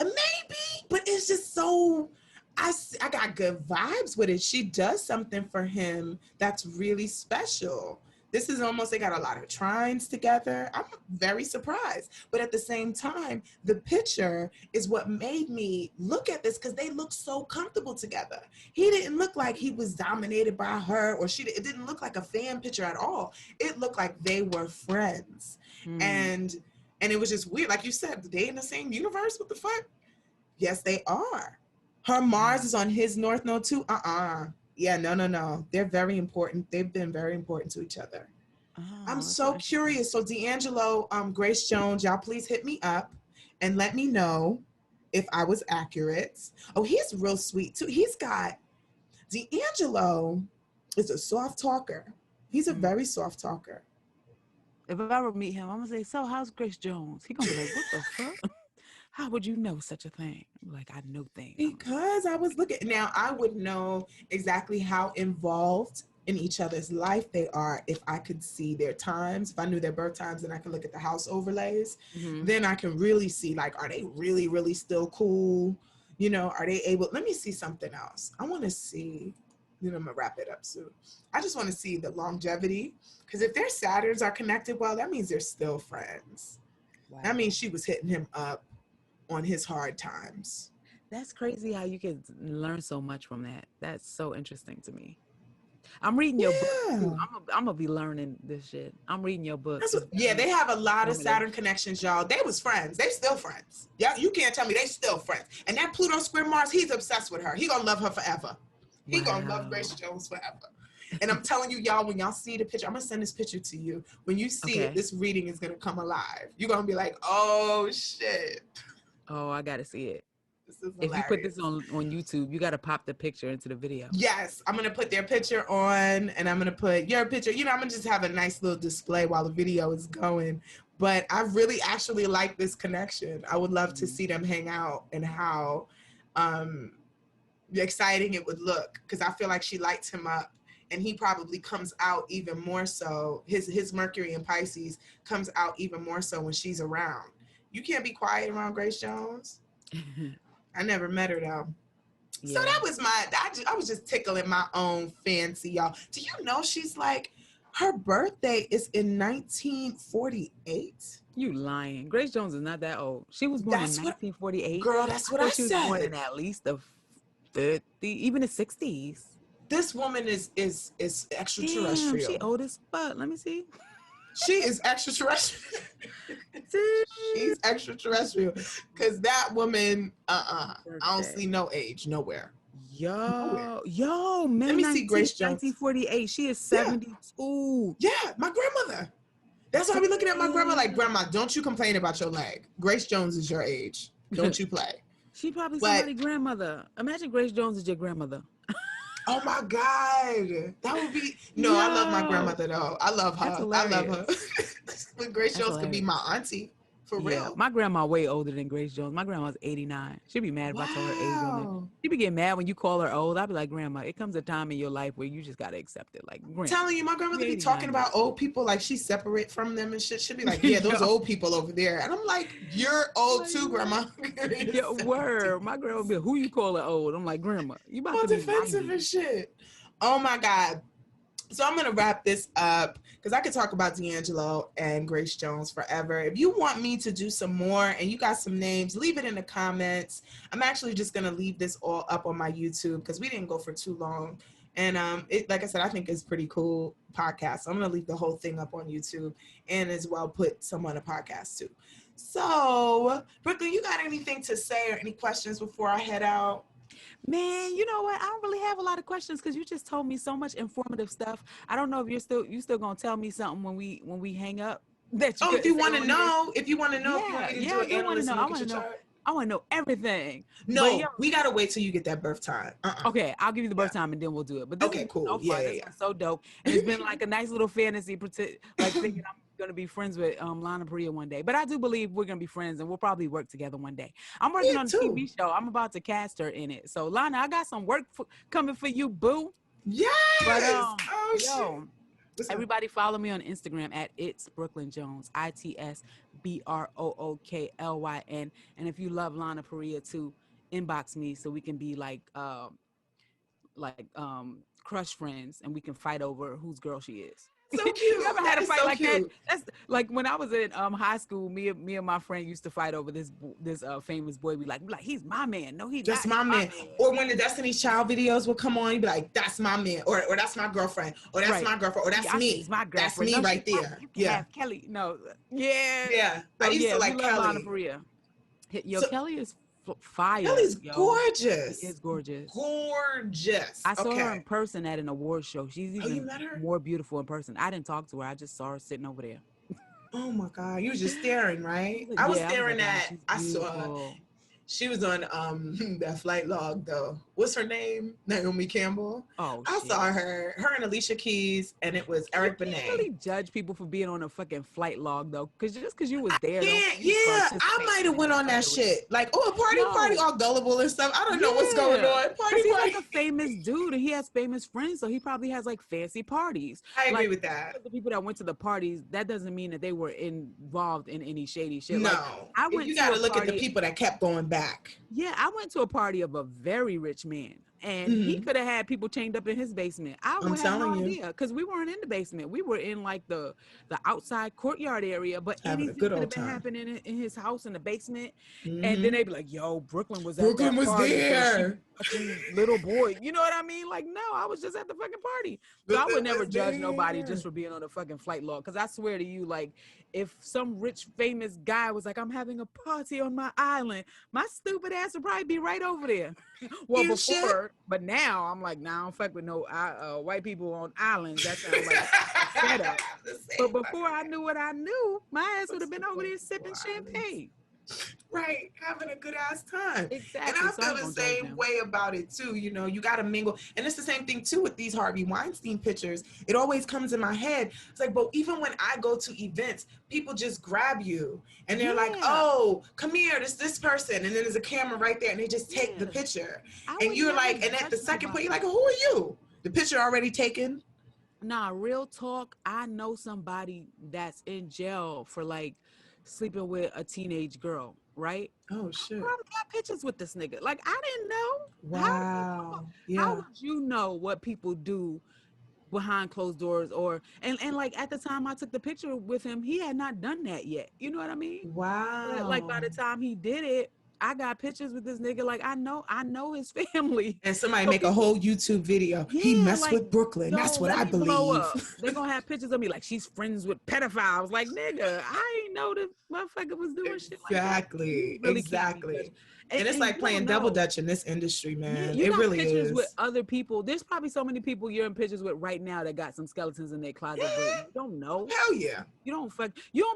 Maybe, but it's just so. I got good vibes with it. She does something for him that's really special. This is almost, they got a lot of trines together. I'm very surprised. But at the same time, the picture is what made me look at this, because they look so comfortable together. He didn't look like he was dominated by her, or it didn't look like a fan picture at all. It looked like they were friends. And it was just weird. Like you said, they in the same universe? What the fuck? Yes, they are. Her Mars is on his North Node too. Yeah, no. They're very important. They've been very important to each other. I'm so curious. So D'Angelo, Grace Jones, y'all please hit me up and let me know if I was accurate. Oh, he's real sweet too. D'Angelo is a soft talker. He's a very soft talker. If I ever meet him, I'm gonna say, so how's Grace Jones? He gonna be like, what the fuck? How would you know such a thing? I'm like, I know things. Because I was looking. Now, I would know exactly how involved in each other's life they are if I could see their times. If I knew their birth times, and I could look at the house overlays, then I can really see, like, are they really, really still cool? You know, are they able? Let me see something else. I want to see, I'm going to wrap it up soon. I just want to see the longevity. Because if their Saturns are connected well, that means they're still friends. Wow. That means she was hitting him up on his hard times. That's crazy how you can learn so much from that. That's so interesting to me. I'm reading your book too. I'm gonna be learning this shit. I'm reading your book. Yeah, they have a lot of Saturn connections, y'all. They was friends. They still friends. Yeah, you can't tell me they still friends. And that Pluto square Mars, he's obsessed with her. He gonna love her forever. He gonna love Grace Jones forever. And I'm telling you, y'all, when y'all see the picture, I'm gonna send this picture to you. When you see it, this reading is gonna come alive. You're gonna be like, oh shit. Oh, I gotta see it. This is if you put this on YouTube, you gotta pop the picture into the video. Yes, I'm gonna put their picture on, and I'm gonna put your picture. You know, I'm gonna just have a nice little display while the video is going. But I really actually like this connection. I would love to see them hang out and how exciting it would look, because I feel like she lights him up. And he probably comes out even more so. His Mercury in Pisces comes out even more so when she's around. You can't be quiet around Grace Jones. I never met her though. Yeah. So that was I was just tickling my own fancy, y'all. Do you know she's like, her birthday is in 1948? You lying. Grace Jones is not that old. She was born in 1948. Girl, that's what I said. She was born in at least the 30s, even the 60s. This woman is extraterrestrial. Damn, she old as fuck. Let me see. She is extraterrestrial. She's extraterrestrial. Because that woman, I don't see no age nowhere. Yo, man. Let me see Grace Jones. 1948. She is 72. Yeah, my grandmother. That's why I be looking at my grandma like, Grandma, don't you complain about your leg. Grace Jones is your age. Don't you play. She probably somebody's grandmother. Imagine Grace Jones is your grandmother. Oh my God. That would be I love my grandmother though. I love her. I love her. But Grace Jones could be my auntie. For real. My grandma way older than Grace Jones. My grandma's 89. She'd be mad if I told her age on it. She'd be getting mad when you call her old. I'd be like, Grandma, it comes a time in your life where you just gotta accept it. Like, I'm telling you, my grandmother be talking about old people like she's separate from them and shit. She'd be like, yeah, those old people over there. And I'm like, you're old too, Grandma. Word. My grandma be like, who you calling old? I'm like, Grandma, you about to be defensive and shit. Oh my God. So I'm going to wrap this up because I could talk about D'Angelo and Grace Jones forever. If you want me to do some more and you got some names, leave it in the comments. I'm actually just going to leave this all up on my YouTube because we didn't go for too long. And like I said, I think it's pretty cool podcast. So I'm going to leave the whole thing up on YouTube and as well put some on a podcast too. So, Brooklyn, you got anything to say or any questions before I head out? Man, you know what? I don't really have a lot of questions because you just told me so much informative stuff. I don't know if you still gonna tell me something when we hang up. If you want to know, if you want to know, if you want me to do an analyst, I want to know everything. No, we gotta wait till you get that birth time. Okay, I'll give you the birth time and then we'll do it. But this is cool. So fun. This is so dope. And it's been like a nice little fantasy, like thinking I'm gonna be friends with Lana Parrilla one day. But I do believe we're gonna be friends and we'll probably work together one day. I'm working on a TV show. I'm about to cast her in it. So Lana, I got some work coming for you, boo. Yes. But everybody follow me on Instagram at It's Brooklyn Jones, ITSBROOKLYN. And if you love Lana Parrilla too, inbox me so we can be like crush friends and we can fight over whose girl she is. So cute. You ever had a fight like cute. that? That's like when I was in high school. Me and my friend used to fight over this famous boy. We like he's my man. No, he's just my man. Or when the Destiny's Child videos would come on, you'd be like, that's my man, or that's my girlfriend, or that's my girlfriend, or that's me. It's my girlfriend. That's me right there. Yeah, Kelly. No, yeah. I used to like Kelly. Lana Parrilla. Kelly is fire. Kelly's gorgeous. She is gorgeous. Gorgeous. I saw her in person at an award show. She's even you met her? more beautiful in person. I didn't talk to her. I just saw her sitting over there. Oh my God. You were just staring, right? I was staring at, I saw, she was on that flight log though. What's her name? Naomi Campbell. Oh, I saw her and Alicia Keys, and it was Eric Benet. You can't really judge people for being on a fucking flight log though, because you was there. I might have went on that shit. Like, a party, all gullible and stuff. I don't know what's going on. Party. He's like a famous dude, and he has famous friends, so he probably has like fancy parties. I agree with that. The people that went to the parties, that doesn't mean that they were involved in any shady shit. No, like, you got to look at the people that kept going back. Yeah, I went to a party of a very rich man. And he could have had people chained up in his basement. I would have no idea because we weren't in the basement. We were in like the outside courtyard area. But anything could have been happening in his house in the basement. And then they'd be like, "Yo, Brooklyn was at that party." There. fucking little boy. You know what I mean? Like, no, I was just at the fucking party. So I would never judge nobody just for being on a fucking flight log. Because I swear to you, like, if some rich, famous guy was like, I'm having a party on my island, my stupid ass would probably be right over there. Well, before, but now I'm like, nah, I don't fuck with no white people on islands. That sounds like a setup. But before I knew what I knew, my ass would have been over there sipping champagne. Right, having a good ass time. Exactly. And I feel the same way about it too. You know, you got to mingle. And it's the same thing too with these Harvey Weinstein pictures. It always comes in my head. It's like, but even when I go to events, people just grab you and they're like, oh, come here, this person. And then there's a camera right there and they just take the picture. And you're like, and at the second point, you're like, who are you? The picture already taken? Nah, real talk. I know somebody that's in jail for like sleeping with a teenage girl, right? Oh shit! I got pictures with this nigga. Like, I didn't know. Wow. How would you know what people do behind closed doors? Or and like at the time I took the picture with him, he had not done that yet. You know what I mean? Wow. But like by the time he did it, I got pictures with this nigga. Like, I know his family. And somebody make a whole YouTube video. Yeah, he messed with Brooklyn. That's what I believe. They're gonna have pictures of me like she's friends with pedophiles. Like, nigga, I ain't know the motherfucker was doing shit like that. Really exactly. And it's like playing double dutch in this industry, man. Yeah, it really pictures is. With other people. There's probably so many people you're in pictures with right now that got some skeletons in their closet, but you don't know. Hell yeah. You don't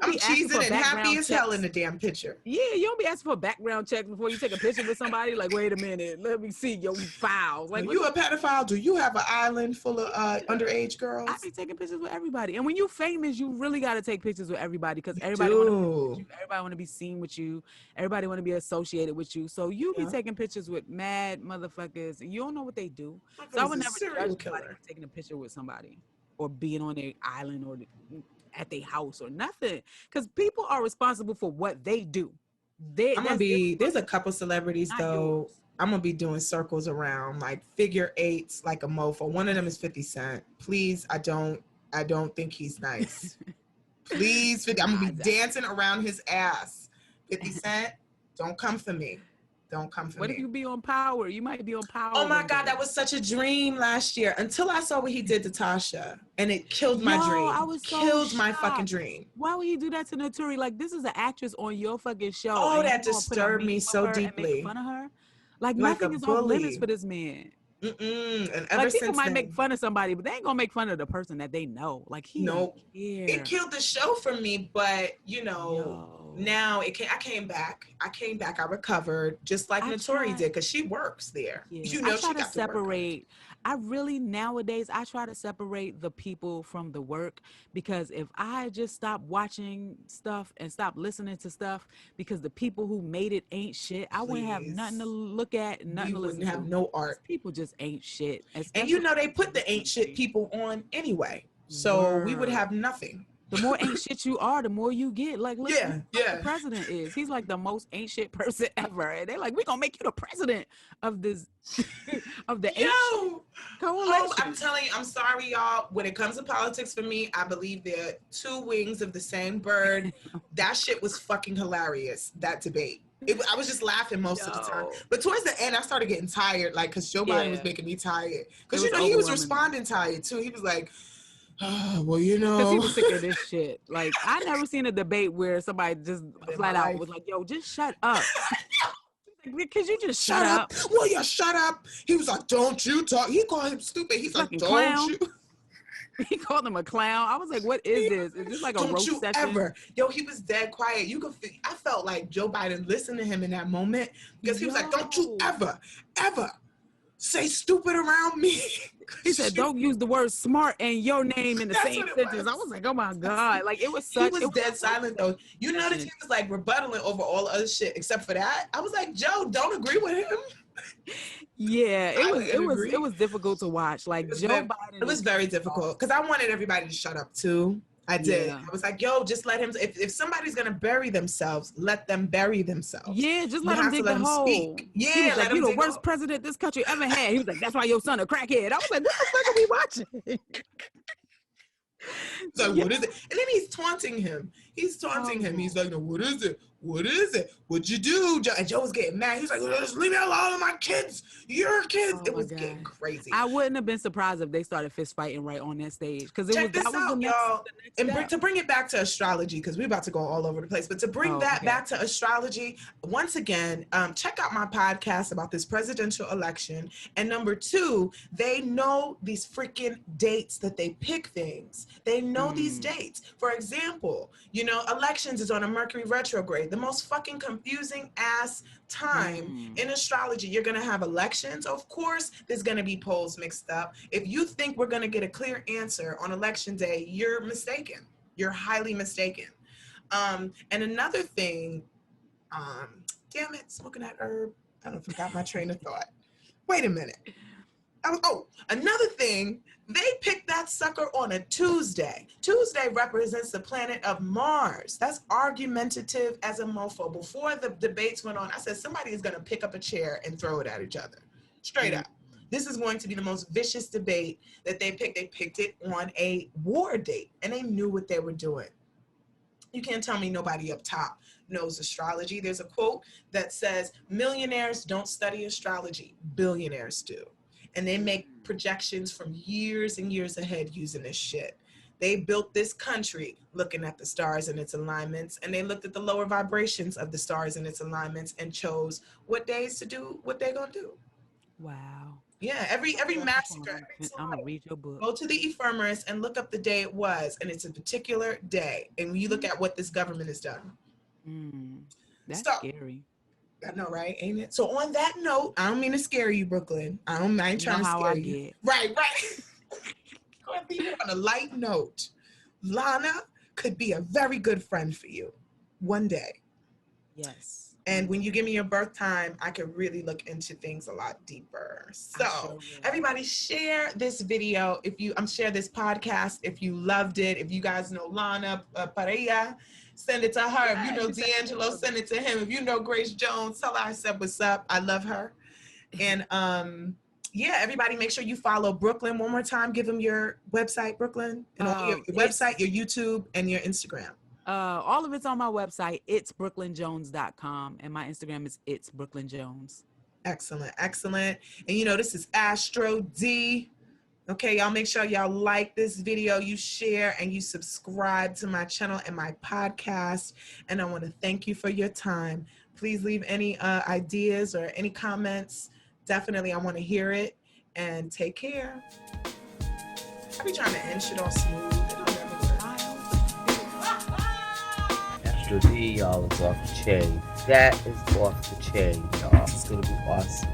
be asking for and happy as checks. hell in the damn picture. Yeah, you don't be asking for background checks before you take a picture with somebody. Like, wait a minute, let me see your files. Like, are you a pedophile? Do you have an island full of underage girls? I be taking pictures with everybody. And when you famous, you really got to take pictures with everybody because everybody want to be seen with you. Everybody want to be associated with you. So you be taking pictures with mad motherfuckers and you don't know what they do. So I would never judge somebody for taking a picture with somebody or being on their island or at their house or nothing. Because people are responsible for what they do. There's a couple celebrities though. I'm gonna be doing circles around like figure eights like a mofo. One of them is 50 Cent. Please, I don't think he's nice. Please, I'm gonna be dancing around his ass. 50 Cent, don't come for me. Don't come for me. What if you be on Power? You might be on Power. Oh my God, that was such a dream last year until I saw what he did to Tasha, and it killed my dream. I was so killed shocked. my fucking dream. Why would he do that to Naturi? Like, this is an actress on your fucking show. Oh, that disturbed me so deeply. Make fun of her. Like nothing is off limits for this man. And ever like, since people might then, make fun of somebody, but they ain't gonna make fun of the person that they know. Like, he don't care. It killed the show for me, but you know. Now I came back. I recovered just like Naturi did because she works there. Yeah. You know, I try to separate. I really nowadays I try to separate the people from the work because if I just stop watching stuff and stop listening to stuff because the people who made it ain't shit, I wouldn't have nothing to look at, nothing to listen to. Wouldn't have no art. People just ain't shit. And you know they put the ain't shit people on anyway, so we would have nothing. The more ain't shit you are, the more you get. Like, look what the president is. He's like the most ain't shit person ever. And they're like, we're going to make you the president of this, of the ain't shit coalition. I'm telling you, I'm sorry, y'all. When it comes to politics for me, I believe they're two wings of the same bird. That shit was fucking hilarious, that debate. I was just laughing most of the time. But towards the end, I started getting tired, like, because Joe Biden was making me tired. Because, you know, he was responding tired, too. He was like, oh, well, you know. Because he was sick of this shit. Like, I never seen a debate where somebody just flat out was like, yo, just shut up. Because you just shut up. Will you shut up? He was like, don't you talk. He called him stupid. He's like, don't clown. You. He called him a clown. I was like, what is this? Is this like a roast session? Ever. Yo, he was dead quiet. I felt like Joe Biden listened to him in that moment because he was like, don't you ever say stupid around me. He said, don't use the word smart and your name in the same sentence. I was like, oh my God. Like, it was such. He was dead silent though. You notice he was like rebuttaling over all other shit except for that. I was like, Joe, don't agree with him. Yeah, it was difficult to watch. Like, Joe Biden. It was very difficult because I wanted everybody to shut up too. I did. I was like, yo, just let him. If somebody's gonna bury themselves, let them bury themselves. Yeah, just let him dig the hole. Speak. Yeah, he was like, you the worst president this country ever had. He was like, that's why your son a crackhead. I was like, what the fuck are we watching? So what is it? And then he's taunting him. He's like, no, what is it? what is it? What'd you do? And Joe was getting mad. He was like, just leave me alone, my kids. Your kids. It was getting crazy. I wouldn't have been surprised if they started fist fighting right on that stage. Because Check this out, y'all. And to bring it back to astrology, because we're about to go all over the place. But to bring back to astrology, once again, check out my podcast about this presidential election. And number 2, they know these freaking dates that they pick things. They know these dates. For example, you know, elections is on a Mercury retrograde, the most fucking confusing ass time in astrology. You're going to have elections. Of course, there's going to be polls mixed up. If you think we're going to get a clear answer on election day, you're mistaken. You're highly mistaken. And another thing, damn it, smoking that herb. I don't forgot my train of thought. Wait a minute. Another thing, they picked that sucker on a Tuesday. Tuesday represents the planet of Mars. That's argumentative as a mofo. Before the debates went on, I said somebody is going to pick up a chair and throw it at each other. Straight up. This is going to be the most vicious debate that they picked. They picked it on a war date, and they knew what they were doing. You can't tell me nobody up top knows astrology. There's a quote that says, millionaires don't study astrology, billionaires do. And they make projections from years and years ahead using this shit. They built this country looking at the stars and its alignments, and they looked at the lower vibrations of the stars and its alignments and chose what days to do what they're gonna do. Wow. Yeah, every massacre. I'm gonna read your book. Go to the ephemeris and look up the day it was, and it's a particular day. And when you look at what this government has done. That's scary. I know, right? Ain't it? So on that note, I don't mean to scare you, Brooklyn. I ain't trying to scare you. Right. Go ahead, leave it on a light note. Lana could be a very good friend for you one day. Yes. And when you give me your birth time, I could really look into things a lot deeper. So everybody share this video. Share this podcast. If you loved it, if you guys know Lana, Parrilla, send it to her. If you know D'Angelo, send it to him. If you know Grace Jones, tell her I said what's up. I love her. And everybody make sure you follow Brooklyn one more time. Give them your website, Brooklyn, and your website, your YouTube, and your Instagram. All of it's on my website. It's brooklynjones.com, and my Instagram is it's brooklynjones. Excellent. And this is Astro D. Okay, y'all make sure y'all like this video, you share, and you subscribe to my channel and my podcast. And I want to thank you for your time. Please leave any ideas or any comments. Definitely, I want to hear it. And take care. I be trying to end shit all smooth. It don't ever work. Astro D, y'all, is off the chain. That is off the chain, y'all. It's gonna be awesome.